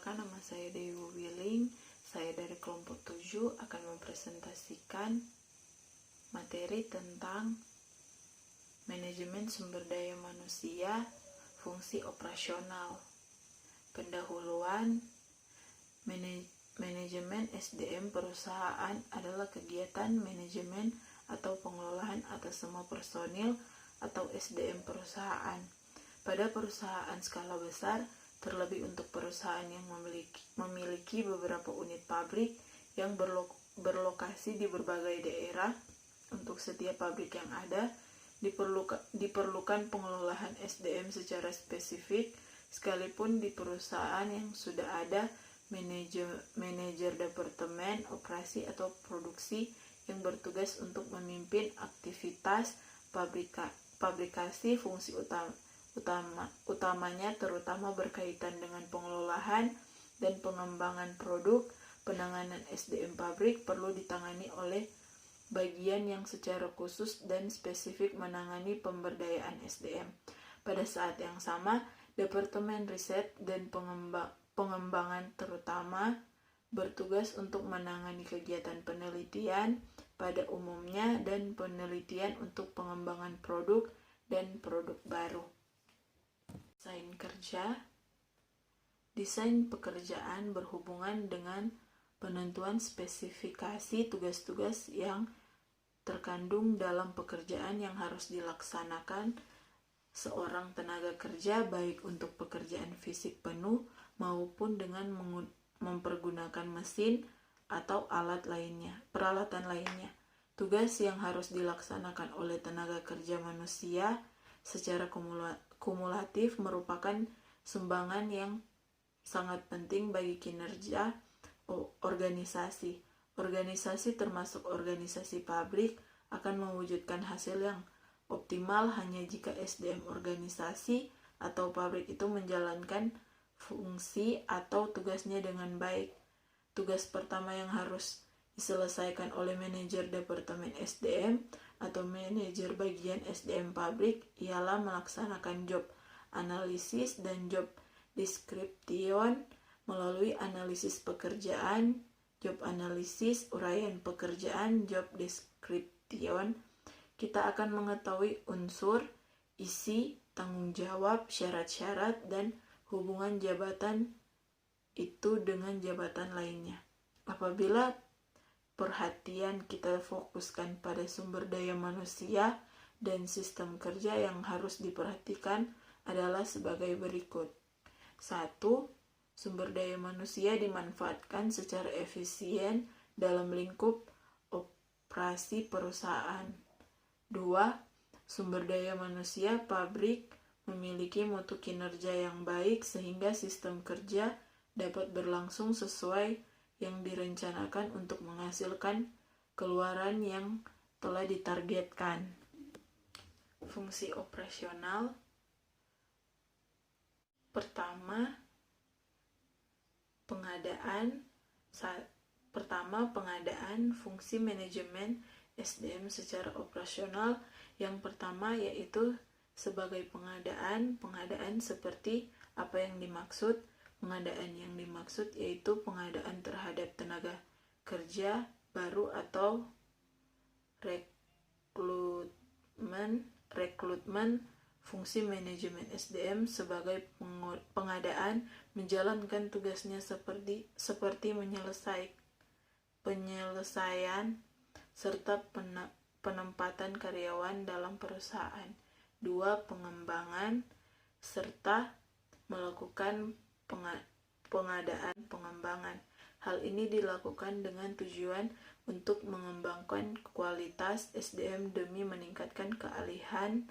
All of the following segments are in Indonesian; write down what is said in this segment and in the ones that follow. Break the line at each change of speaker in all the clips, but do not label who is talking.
Perkenalkan, nama saya Dewi Willing. Saya dari kelompok 7 akan mempresentasikan materi tentang manajemen sumber daya manusia, fungsi operasional. Pendahuluan, manajemen SDM perusahaan adalah kegiatan manajemen atau pengelolaan atas semua personil atau SDM perusahaan. Pada perusahaan skala besar, terlebih untuk perusahaan yang memiliki beberapa unit pabrik yang berlokasi di berbagai daerah, untuk setiap pabrik yang ada, diperlukan pengelolaan SDM secara spesifik, sekalipun di perusahaan yang sudah ada manajer departemen operasi atau produksi yang bertugas untuk memimpin aktivitas pabrikasi. Fungsi utamanya terutama berkaitan dengan pengelolaan dan pengembangan produk. Penanganan SDM pabrik perlu ditangani oleh bagian yang secara khusus dan spesifik menangani pemberdayaan SDM. Pada saat yang sama, Departemen Riset dan Pengembangan terutama bertugas untuk menangani kegiatan penelitian pada umumnya dan penelitian untuk pengembangan produk dan produk baru. Desain kerja. Desain pekerjaan berhubungan dengan penentuan spesifikasi tugas-tugas yang terkandung dalam pekerjaan yang harus dilaksanakan seorang tenaga kerja, baik untuk pekerjaan fisik penuh maupun dengan mempergunakan mesin atau peralatan lainnya. Tugas yang harus dilaksanakan oleh tenaga kerja manusia secara kumulatif merupakan sumbangan yang sangat penting bagi kinerja organisasi. Organisasi termasuk organisasi pabrik akan mewujudkan hasil yang optimal hanya jika SDM organisasi atau pabrik itu menjalankan fungsi atau tugasnya dengan baik. Tugas pertama yang harus diselesaikan oleh manajer departemen SDM atau manajer bagian SDM pabrik ialah melaksanakan job analisis dan job description melalui analisis pekerjaan, job analisis, uraian pekerjaan, job description. Kita akan mengetahui unsur, isi, tanggung jawab, syarat-syarat, dan hubungan jabatan itu dengan jabatan lainnya. Apabila perhatian kita fokuskan pada sumber daya manusia dan sistem kerja, yang harus diperhatikan adalah sebagai berikut. 1. Sumber daya manusia dimanfaatkan secara efisien dalam lingkup operasi perusahaan. 2. Sumber daya manusia pabrik memiliki mutu kinerja yang baik sehingga sistem kerja dapat berlangsung sesuai yang direncanakan untuk menghasilkan keluaran yang telah ditargetkan. Fungsi operasional. Pertama, pengadaan fungsi manajemen SDM secara operasional. Yang pertama yaitu sebagai pengadaan seperti apa yang dimaksud. Pengadaan yang dimaksud yaitu pengadaan terhadap tenaga kerja baru atau rekrutmen. Fungsi manajemen SDM sebagai pengadaan menjalankan tugasnya seperti penyelesaian serta penempatan karyawan dalam perusahaan. 2. Pengembangan serta melakukan pengembangan. Hal ini dilakukan dengan tujuan untuk mengembangkan kualitas SDM demi meningkatkan keahlian.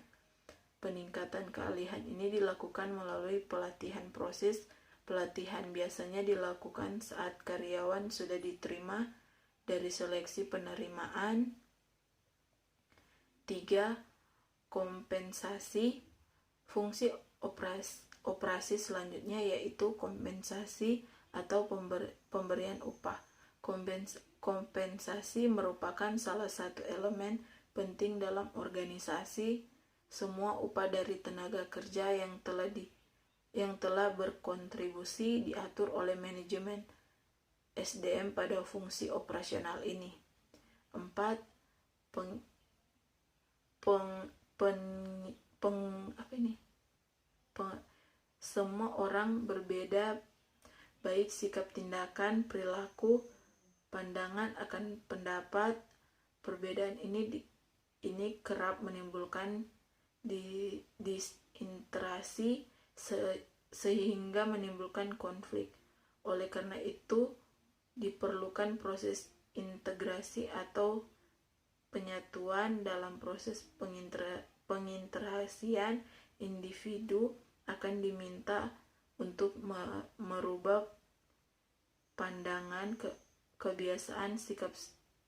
Peningkatan keahlian ini dilakukan melalui pelatihan. Proses pelatihan biasanya dilakukan saat karyawan sudah diterima dari seleksi penerimaan. 3. Kompensasi. Fungsi operasi selanjutnya yaitu kompensasi atau pemberian upah. Kompensasi merupakan salah satu elemen penting dalam organisasi. Semua upah dari tenaga kerja yang telah yang telah berkontribusi diatur oleh manajemen SDM pada fungsi operasional ini. 4. Semua orang berbeda, baik sikap, tindakan, perilaku, pandangan akan pendapat. Perbedaan ini kerap menimbulkan disinterasi sehingga menimbulkan konflik. Oleh karena itu, diperlukan proses integrasi atau penyatuan. Dalam proses penginteraksian, individu akan diminta untuk merubah pandangan, kebiasaan, sikap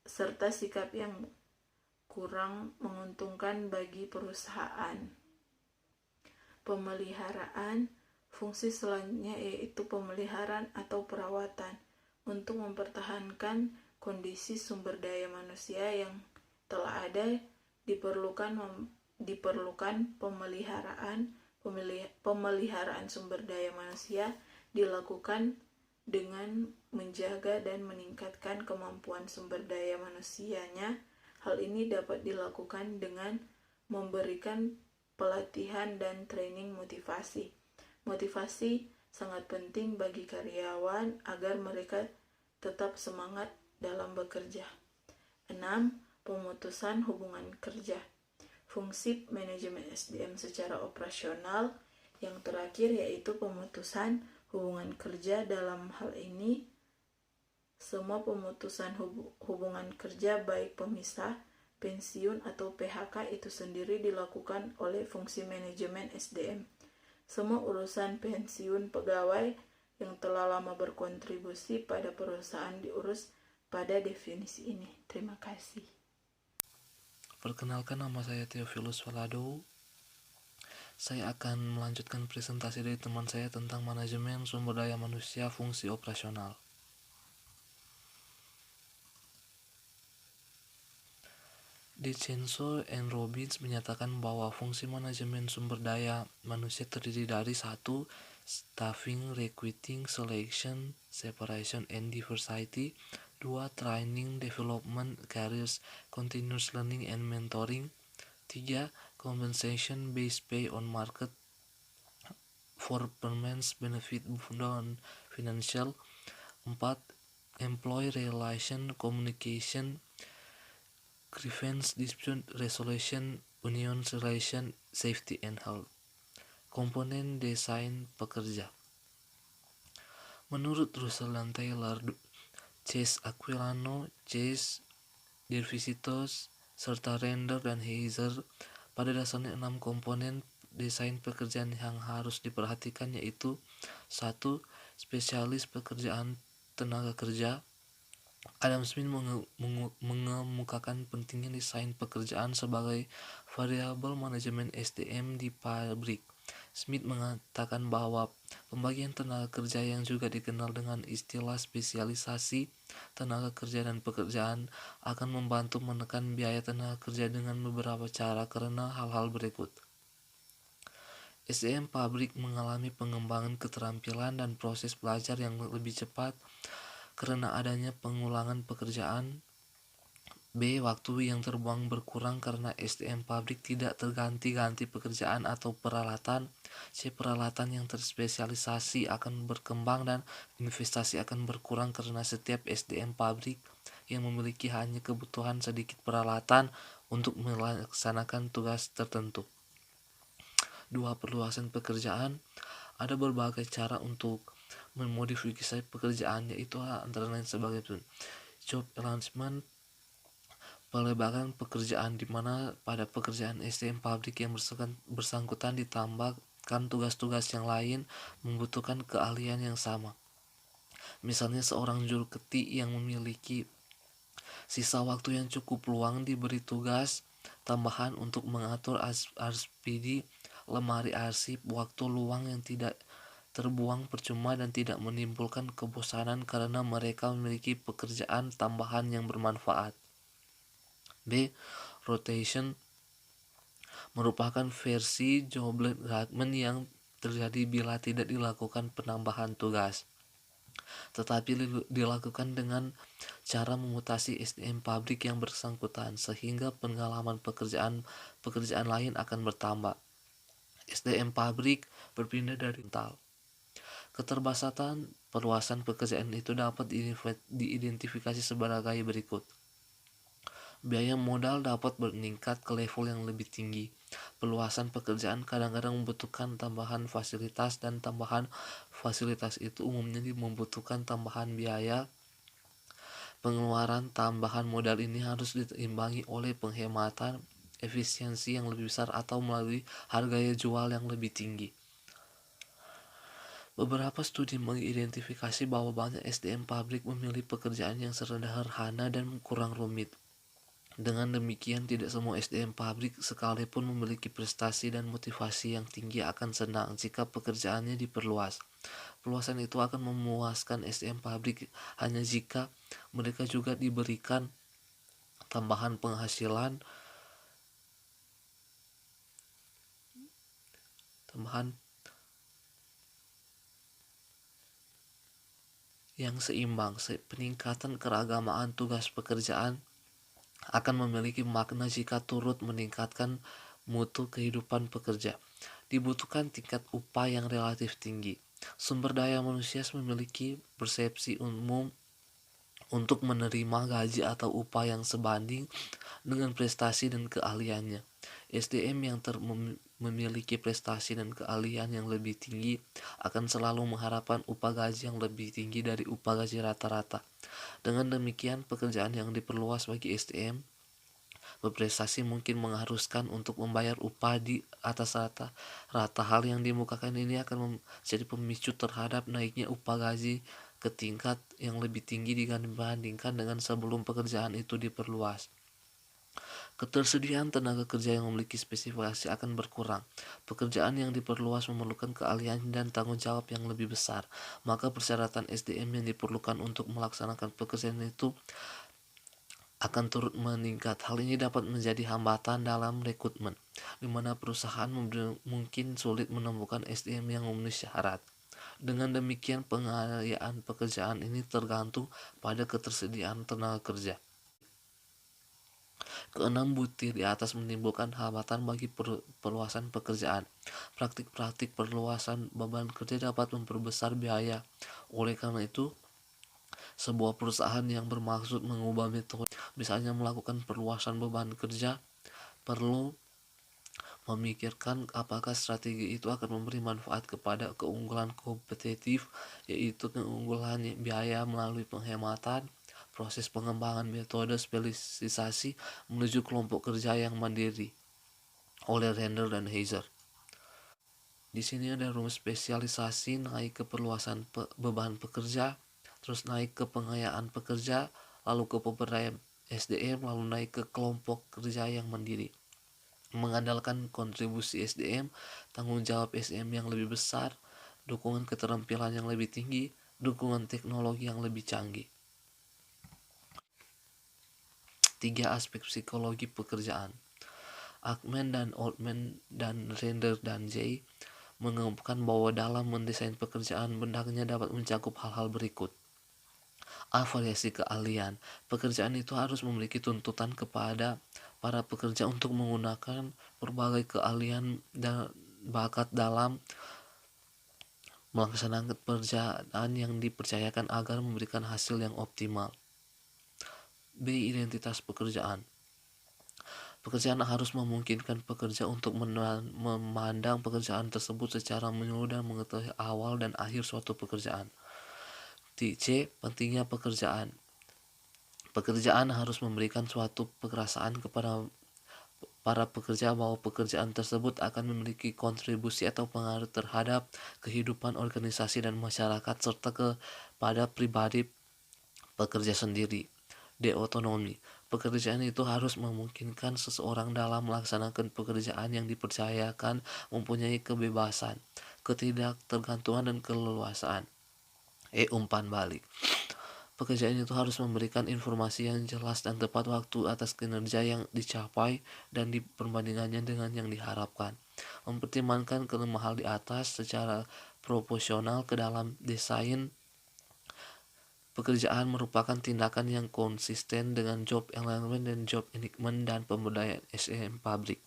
serta sikap yang kurang menguntungkan bagi perusahaan. Pemeliharaan. Fungsi selanjutnya yaitu pemeliharaan atau perawatan. Untuk mempertahankan kondisi sumber daya manusia yang telah ada, diperlukan pemeliharaan sumber daya manusia dilakukan dengan menjaga dan meningkatkan kemampuan sumber daya manusianya. Hal ini dapat dilakukan dengan memberikan pelatihan dan training motivasi. Motivasi sangat penting bagi karyawan agar mereka tetap semangat dalam bekerja. 6. Pemutusan hubungan kerja. Fungsi manajemen SDM secara operasional yang terakhir yaitu pemutusan hubungan kerja. Dalam hal ini, semua pemutusan hubungan kerja baik pemisah, pensiun, atau PHK itu sendiri dilakukan oleh fungsi manajemen SDM. Semua urusan pensiun pegawai yang telah lama berkontribusi pada perusahaan diurus pada definisi ini. Terima kasih.
Perkenalkan, nama saya Theophilus Falado. Saya akan melanjutkan presentasi dari teman saya tentang manajemen sumber daya manusia fungsi operasional. DiCenso and Robbins menyatakan bahwa fungsi manajemen sumber daya manusia terdiri dari 1. Staffing, recruiting, selection, separation, and diversity. 2. Training, development, careers, continuous learning, and mentoring. 3. Compensation, based pay on market for performance benefit beyond financial. 4. Employee relation, communication, grievance, dispute resolution, union relation, safety and health. Komponen desain pekerja. Menurut Russell dan Taylor, Chase Aquilano, Chase, Dirvisitos, serta Render dan Heiser, pada dasarnya 6 komponen desain pekerjaan yang harus diperhatikan, yaitu 1. Spesialis pekerjaan tenaga kerja. Adam Smith mengemukakan pentingnya desain pekerjaan sebagai variabel manajemen SDM di pabrik. Smith mengatakan bahwa pembagian tenaga kerja yang juga dikenal dengan istilah spesialisasi tenaga kerja dan pekerjaan akan membantu menekan biaya tenaga kerja dengan beberapa cara karena hal-hal berikut. SDM pabrik mengalami pengembangan keterampilan dan proses belajar yang lebih cepat karena adanya pengulangan pekerjaan. B. Waktu yang terbuang berkurang karena SDM pabrik tidak terganti-ganti pekerjaan atau peralatan. C. Peralatan yang terspesialisasi akan berkembang dan investasi akan berkurang karena setiap SDM pabrik yang memiliki hanya kebutuhan sedikit peralatan untuk melaksanakan tugas tertentu. 2. Perluasan pekerjaan. Ada berbagai cara untuk memodifikasi pekerjaan, yaitu antara lain sebagai job enhancement, pelebaran pekerjaan, di mana pada pekerjaan SDM pabrik yang bersangkutan ditambahkan tugas-tugas yang lain membutuhkan keahlian yang sama. Misalnya seorang juru ketik yang memiliki sisa waktu yang cukup luang diberi tugas tambahan untuk mengatur RSPD, lemari arsip, waktu luang yang tidak terbuang percuma dan tidak menimbulkan kebosanan karena mereka memiliki pekerjaan tambahan yang bermanfaat. B. Rotation merupakan versi joblet Ragman yang terjadi bila tidak dilakukan penambahan tugas, tetapi dilakukan dengan cara memutasi SDM pabrik yang bersangkutan sehingga pengalaman pekerjaan lain akan bertambah. SDM pabrik berpindah dari mental. Keterbatasan perluasan pekerjaan itu dapat diidentifikasi sebagai berikut. Biaya modal dapat meningkat ke level yang lebih tinggi. Perluasan pekerjaan kadang-kadang membutuhkan tambahan fasilitas, dan tambahan fasilitas itu umumnya membutuhkan tambahan biaya. Pengeluaran tambahan modal ini harus diimbangi oleh penghematan efisiensi yang lebih besar atau melalui harga jual yang lebih tinggi. Beberapa studi mengidentifikasi bahwa banyak SDM pabrik memilih pekerjaan yang sederhana dan kurang rumit. Dengan demikian, tidak semua SDM pabrik sekalipun memiliki prestasi dan motivasi yang tinggi akan senang jika pekerjaannya diperluas. Perluasan itu akan memuaskan SDM pabrik hanya jika mereka juga diberikan tambahan penghasilan, yang seimbang. Peningkatan keragamaan tugas pekerjaan akan memiliki makna jika turut meningkatkan mutu kehidupan pekerja. Dibutuhkan tingkat upah yang relatif tinggi. Sumber daya manusia memiliki persepsi umum untuk menerima gaji atau upah yang sebanding dengan prestasi dan keahliannya. SDM yang memiliki prestasi dan keahlian yang lebih tinggi akan selalu mengharapkan upah gaji yang lebih tinggi dari upah gaji rata-rata. Dengan demikian, pekerjaan yang diperluas bagi SDM berprestasi mungkin mengharuskan untuk membayar upah di atas rata. Hal yang dimukakan ini akan menjadi pemicu terhadap naiknya upah gaji ke tingkat yang lebih tinggi dibandingkan dengan sebelum pekerjaan itu diperluas. Ketersediaan tenaga kerja yang memiliki spesifikasi akan berkurang. Pekerjaan yang diperluas memerlukan keahlian dan tanggung jawab yang lebih besar, maka persyaratan SDM yang diperlukan untuk melaksanakan pekerjaan itu akan turut meningkat. Hal ini dapat menjadi hambatan dalam rekrutmen, di mana perusahaan mungkin sulit menemukan SDM yang memenuhi syarat. Dengan demikian, pengayaan pekerjaan ini tergantung pada ketersediaan tenaga kerja. Keenam, butir di atas menimbulkan hambatan bagi perluasan pekerjaan. Praktik-praktik perluasan beban kerja dapat memperbesar biaya. Oleh karena itu, sebuah perusahaan yang bermaksud mengubah metode, misalnya melakukan perluasan beban kerja, perlu memikirkan apakah strategi itu akan memberi manfaat kepada keunggulan kompetitif, yaitu keunggulan biaya melalui penghematan, proses pengembangan metode spesialisasi menuju kelompok kerja yang mandiri oleh Render dan Heiser. Di sini ada rumus spesialisasi, naik ke perluasan beban pekerja, terus naik ke pengayaan pekerja, lalu ke pemberdayaan SDM, lalu naik ke kelompok kerja yang mandiri. Mengandalkan kontribusi SDM, tanggung jawab SDM yang lebih besar, dukungan keterampilan yang lebih tinggi, dukungan teknologi yang lebih canggih. 3 aspek psikologi pekerjaan. Altman dan Render dan Jay mengungkapkan bahwa dalam mendesain pekerjaan, benaknya dapat mencakup hal-hal berikut. Variasi keahlian. Pekerjaan itu harus memiliki tuntutan kepada para pekerja untuk menggunakan berbagai keahlian dan bakat dalam melaksanakan pekerjaan yang dipercayakan agar memberikan hasil yang optimal. B. Identitas pekerjaan. Pekerjaan harus memungkinkan pekerja untuk memandang pekerjaan tersebut secara menyeluruh dan mengetahui awal dan akhir suatu pekerjaan. C. Pentingnya pekerjaan. Pekerjaan harus memberikan suatu perasaan kepada para pekerja bahwa pekerjaan tersebut akan memiliki kontribusi atau pengaruh terhadap kehidupan organisasi dan masyarakat serta kepada pribadi pekerja sendiri. D. Otonomi. Pekerjaan itu harus memungkinkan seseorang dalam melaksanakan pekerjaan yang dipercayakan mempunyai kebebasan, ketidaktergantungan dan keleluasaan. Umpan balik. Pekerjaan itu harus memberikan informasi yang jelas dan tepat waktu atas kinerja yang dicapai dan diperbandingannya dengan yang diharapkan. Mempertimbangkan kelima hal di atas secara proporsional ke dalam desain pekerjaan merupakan tindakan yang konsisten dengan job alignment dan job engagement dan pemberdayaan SDM pabrik.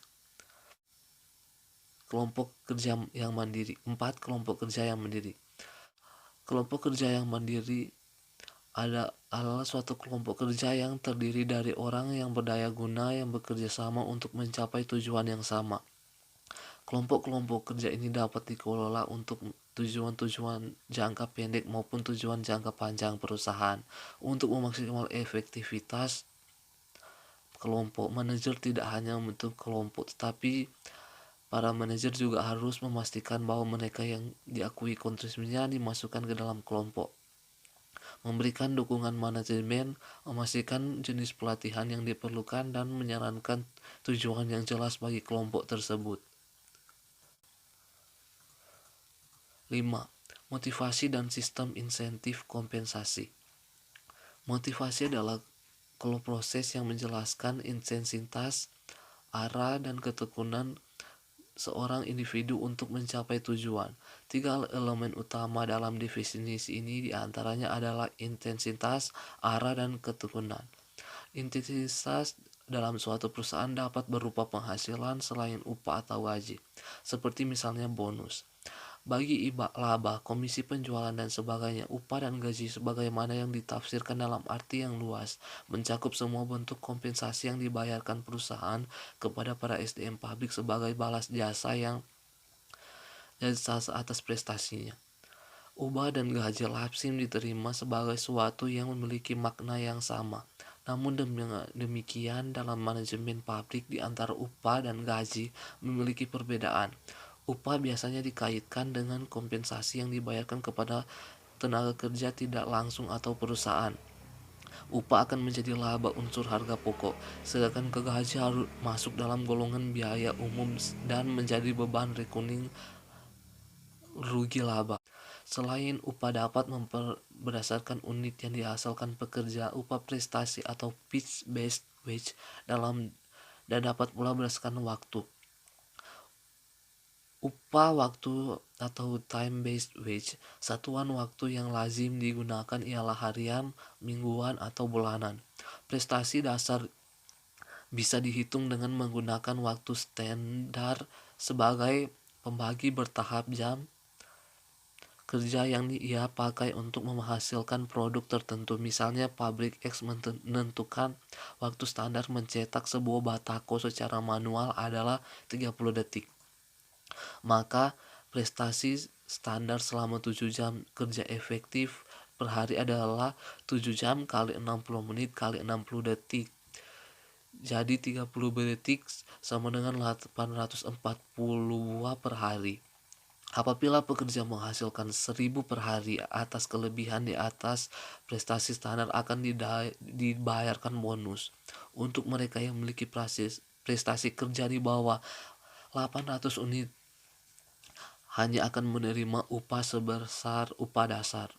Kelompok kerja yang mandiri. 4. Kelompok kerja yang mandiri. Kelompok kerja yang mandiri adalah suatu kelompok kerja yang terdiri dari orang yang berdaya guna yang bekerja sama untuk mencapai tujuan yang sama. Kelompok-kelompok kerja ini dapat dikelola untuk tujuan-tujuan jangka pendek maupun tujuan jangka panjang perusahaan. Untuk memaksimalkan efektivitas kelompok, manajer tidak hanya membentuk kelompok, tetapi para manajer juga harus memastikan bahwa mereka yang diakui kontribusinya dimasukkan ke dalam kelompok. Memberikan dukungan manajemen, memastikan jenis pelatihan yang diperlukan, dan menyarankan tujuan yang jelas bagi kelompok tersebut. 5. Motivasi dan sistem insentif kompensasi. Motivasi adalah proses yang menjelaskan intensitas, arah, dan ketekunan seorang individu untuk mencapai tujuan. 3 elemen utama dalam definisi ini diantaranya adalah intensitas, arah, dan ketekunan. Intensitas dalam suatu perusahaan dapat berupa penghasilan selain upah atau gaji, seperti misalnya bonus. Bagi laba, komisi penjualan, dan sebagainya, upah dan gaji sebagaimana yang ditafsirkan dalam arti yang luas, mencakup semua bentuk kompensasi yang dibayarkan perusahaan kepada para SDM pabrik sebagai balas jasa atas prestasinya. Upah dan gaji lapsim diterima sebagai suatu yang memiliki makna yang sama. Namun demikian, dalam manajemen pabrik di antara upah dan gaji memiliki perbedaan. Upah biasanya dikaitkan dengan kompensasi yang dibayarkan kepada tenaga kerja tidak langsung atau perusahaan. Upah akan menjadi laba unsur harga pokok, sedangkan gaji harus masuk dalam golongan biaya umum dan menjadi beban rekening rugi laba. Selain upah dapat berdasarkan unit yang dihasilkan pekerja, upah prestasi atau pitch based wage dan dapat pula berdasarkan waktu. Upah waktu atau time-based wage, satuan waktu yang lazim digunakan ialah harian, mingguan, atau bulanan. Prestasi dasar bisa dihitung dengan menggunakan waktu standar sebagai pembagi bertahap jam kerja yang ia pakai untuk menghasilkan produk tertentu. Misalnya, pabrik X menentukan waktu standar mencetak sebuah batako secara manual adalah 30 detik. Maka prestasi standar selama 7 jam kerja efektif per hari adalah 7 jam kali 60 menit kali 60 detik. Jadi 30 detik sama dengan 840 buah per hari. Apabila pekerja menghasilkan 1000 per hari, atas kelebihan di atas prestasi standar akan dibayarkan bonus. Untuk mereka yang memiliki prestasi kerja di bawah 800 unit hanya akan menerima upah sebesar upah dasar.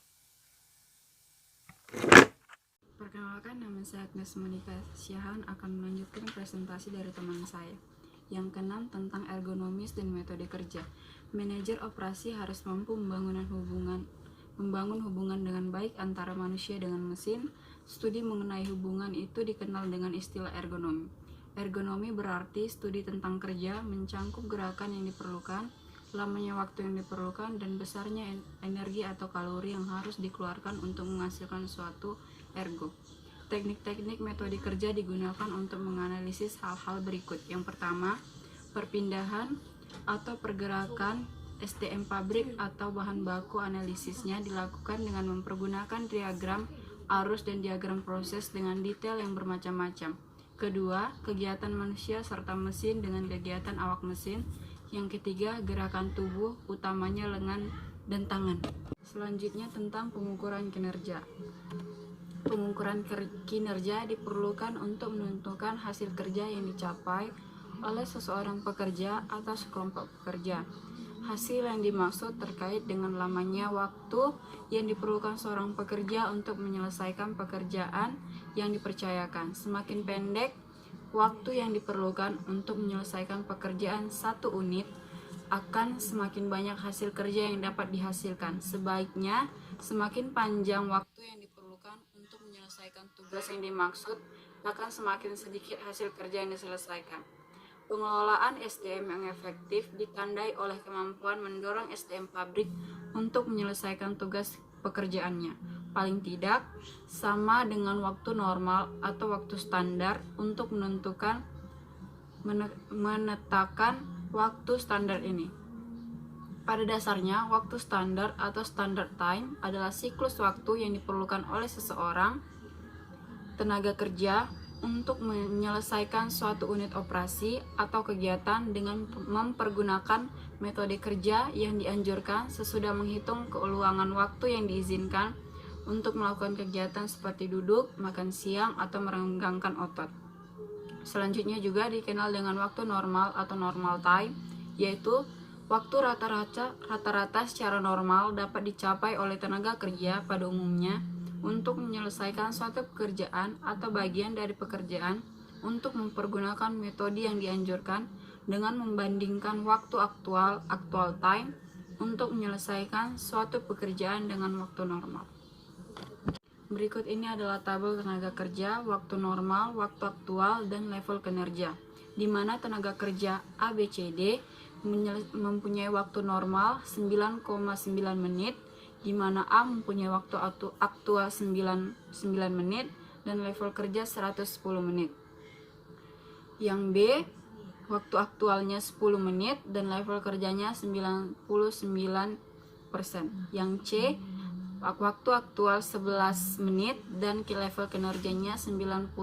Perkenalkan, nama saya Agnes Monika Syahan akan melanjutkan presentasi dari teman saya. Yang keenam, tentang ergonomis dan metode kerja. Manajer operasi harus mampu membangun hubungan dengan baik antara manusia dengan mesin. Studi mengenai hubungan itu dikenal dengan istilah ergonomi. Ergonomi berarti studi tentang kerja, mencangkup gerakan yang diperlukan, lamanya waktu yang diperlukan, dan besarnya energi atau kalori yang harus dikeluarkan untuk menghasilkan suatu ergo. Teknik-teknik metode kerja digunakan untuk menganalisis hal-hal berikut. Yang pertama, perpindahan atau pergerakan SDM pabrik atau bahan baku. Analisisnya dilakukan dengan mempergunakan diagram arus dan diagram proses dengan detail yang bermacam-macam. Kedua, kegiatan manusia serta mesin dengan kegiatan awak mesin. Yang ketiga, gerakan tubuh, utamanya lengan dan tangan. Selanjutnya, tentang pengukuran kinerja. Pengukuran kinerja diperlukan untuk menentukan hasil kerja yang dicapai oleh seseorang pekerja atau sekelompok pekerja. Hasil yang dimaksud terkait dengan lamanya waktu yang diperlukan seorang pekerja untuk menyelesaikan pekerjaan yang dipercayakan. Semakin pendek waktu yang diperlukan untuk menyelesaikan pekerjaan satu unit, akan semakin banyak hasil kerja yang dapat dihasilkan. Sebaiknya, semakin panjang waktu yang diperlukan untuk menyelesaikan tugas yang dimaksud, akan semakin sedikit hasil kerja yang diselesaikan. Pengelolaan SDM yang efektif ditandai oleh kemampuan mendorong SDM pabrik untuk menyelesaikan tugas pekerjaannya. Paling tidak, sama dengan waktu normal atau waktu standar untuk menetapkan waktu standar ini. Pada dasarnya, waktu standar atau standard time adalah siklus waktu yang diperlukan oleh seseorang tenaga kerja untuk menyelesaikan suatu unit operasi atau kegiatan dengan mempergunakan metode kerja yang dianjurkan sesudah menghitung keluangan waktu yang diizinkan untuk melakukan kegiatan seperti duduk, makan siang, atau merenggangkan otot. Selanjutnya juga dikenal dengan waktu normal atau normal time, yaitu waktu rata-rata secara normal dapat dicapai oleh tenaga kerja pada umumnya untuk menyelesaikan suatu pekerjaan atau bagian dari pekerjaan untuk mempergunakan metode yang dianjurkan dengan membandingkan waktu actual time untuk menyelesaikan suatu pekerjaan dengan waktu normal. Berikut ini adalah tabel tenaga kerja, waktu normal, waktu aktual, dan level kinerja, di mana tenaga kerja ABCD mempunyai waktu normal 9,9 menit, di mana A mempunyai waktu aktual 99 menit dan level kerja 110 menit. Yang B, waktu aktualnya 10 menit dan level kerjanya 99%. Yang C, waktu aktual 11 menit dan level kinerjanya 90%.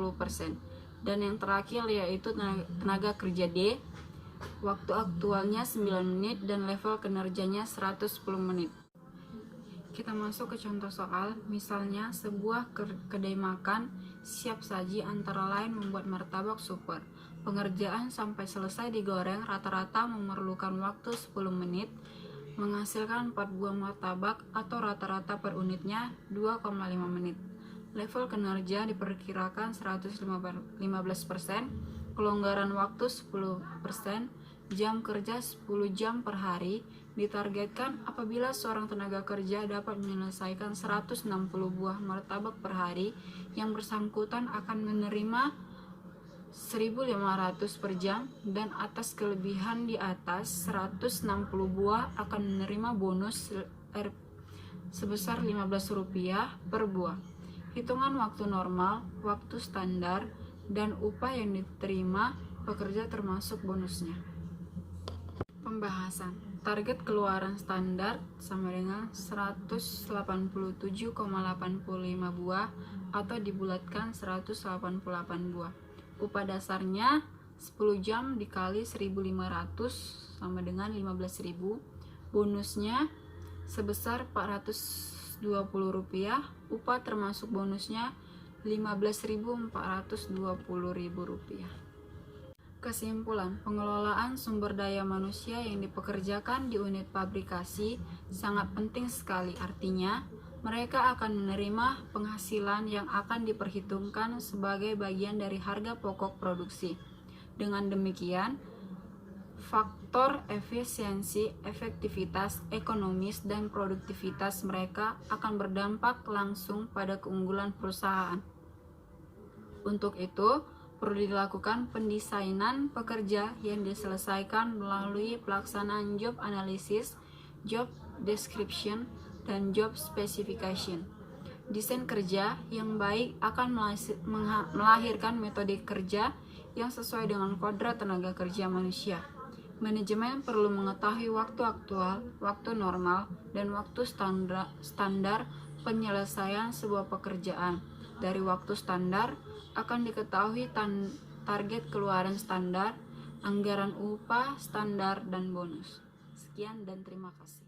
Dan yang terakhir yaitu tenaga kerja D, waktu aktualnya 9 menit dan level kinerjanya 110 menit. Kita masuk ke contoh soal, misalnya sebuah kedai makan siap saji antara lain membuat martabak super. Pengerjaan sampai selesai digoreng rata-rata memerlukan waktu 10 menit, menghasilkan 4 buah martabak atau rata-rata per unitnya 2,5 menit. Level kinerja diperkirakan 115%, kelonggaran waktu 10%, jam kerja 10 jam per hari. Ditargetkan apabila seorang tenaga kerja dapat menyelesaikan 160 buah martabak per hari, yang bersangkutan akan menerima 1.500 per jam, dan atas kelebihan di atas 160 buah akan menerima bonus sebesar Rp15 per buah. Hitungan waktu normal, waktu standar, dan upah yang diterima pekerja termasuk bonusnya. Pembahasan. Target keluaran standar sama dengan 187,85 buah atau dibulatkan 188 buah. Upah dasarnya 10 jam dikali 1.500 sama dengan 15.000. Bonusnya sebesar Rp420. Upah termasuk bonusnya Rp15.420. Kesimpulan, pengelolaan sumber daya manusia yang dipekerjakan di unit pabrikasi sangat penting sekali. Artinya, mereka akan menerima penghasilan yang akan diperhitungkan sebagai bagian dari harga pokok produksi. Dengan demikian, faktor efisiensi, efektivitas, ekonomis, dan produktivitas mereka akan berdampak langsung pada keunggulan perusahaan. Untuk itu, perlu dilakukan pendesainan pekerja yang diselesaikan melalui pelaksanaan job analysis, job description, dan job specification. Desain kerja yang baik akan melahirkan metode kerja yang sesuai dengan kodrat tenaga kerja manusia. Manajemen perlu mengetahui waktu aktual, waktu normal, dan waktu standar penyelesaian sebuah pekerjaan. Dari waktu standar akan diketahui target keluaran standar, anggaran upah standar, dan bonus. Sekian dan terima kasih.